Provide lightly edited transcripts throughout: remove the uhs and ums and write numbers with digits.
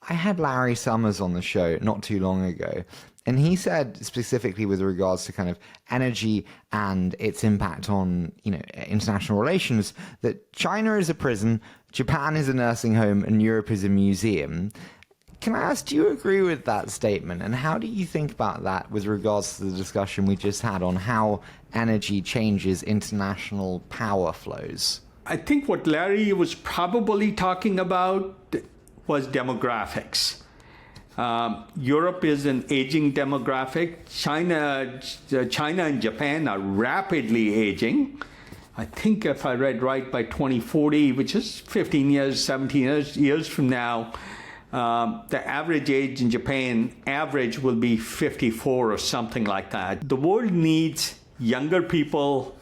I had Larry Summers on the show not too long ago, and he said specifically with regards to kind of energy and its impact on, international relations, that China is a prison, Japan is a nursing home, and Europe is a museum. Can I ask, do you agree with that statement? And how do you think about that with regards to the discussion we just had on how energy changes international power flows? I think what Larry was probably talking about was demographics. Europe is an aging demographic. China and Japan are rapidly aging. I think if I read right, by 2040, which is 15 years, 17 years from now, the average age in Japan will be 54 or something like that. The world needs younger people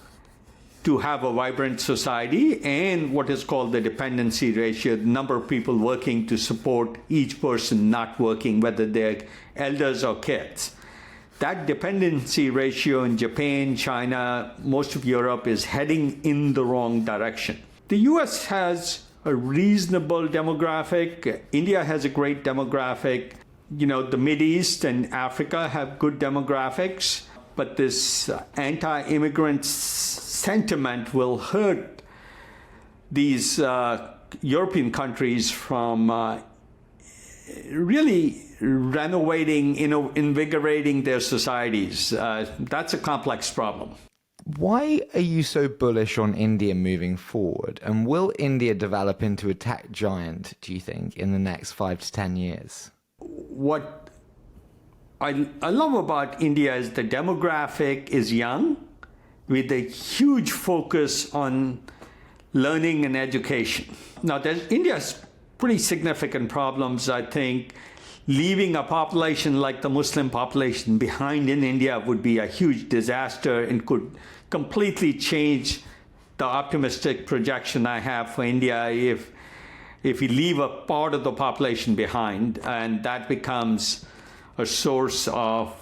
to have a vibrant society, and what is called the dependency ratio, the number of people working to support each person not working, whether they're elders or kids. That dependency ratio in Japan, China, most of Europe is heading in the wrong direction. The US has a reasonable demographic. India has a great demographic. The Mideast and Africa have good demographics. But this anti-immigrant sentiment will hurt these European countries from really renovating, invigorating their societies. That's a complex problem. Why are you so bullish on India moving forward? And will India develop into a tech giant, do you think, in the next 5 to 10 years? What I love about India is the demographic is young, with a huge focus on learning and education. Now, India has pretty significant problems, I think. Leaving a population like the Muslim population behind in India would be a huge disaster and could completely change the optimistic projection I have for India if we leave a part of the population behind, and that becomes a source of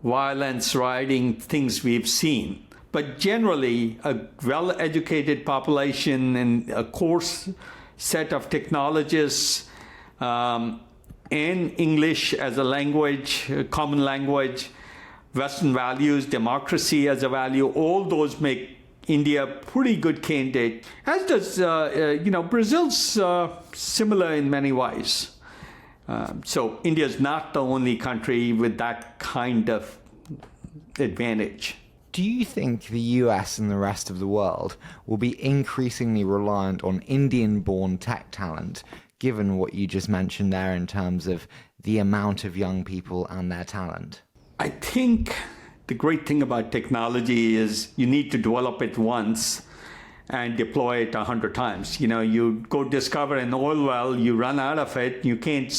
violence, rioting, things we've seen. But generally, a well-educated population and a core set of technologists and English as a language, a common language, Western values, democracy as a value, all those make India a pretty good candidate, as does, Brazil's similar in many ways. So India is not the only country with that kind of advantage. Do you think the US and the rest of the world will be increasingly reliant on Indian-born tech talent, given what you just mentioned there in terms of the amount of young people and their talent? I think the great thing about technology is you need to develop it once and deploy it 100 times. You go discover an oil well, you run out of it, you can't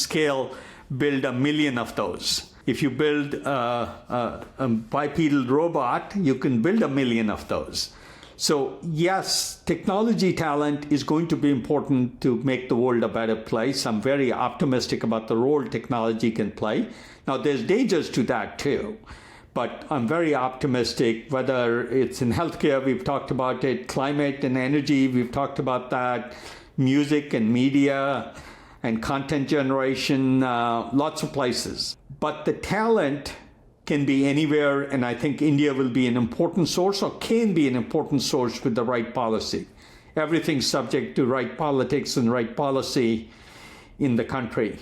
build 1 million of those. If you build a bipedal robot, you can build 1 million of those. So yes, technology talent is going to be important to make the world a better place. I'm very optimistic about the role technology can play. Now, there's dangers to that too. But I'm very optimistic, whether it's in healthcare, we've talked about it, climate and energy, we've talked about that, music and media and content generation, lots of places. But the talent can be anywhere, and I think India will be an important source, or can be an important source with the right policy. Everything's subject to right politics and right policy in the country.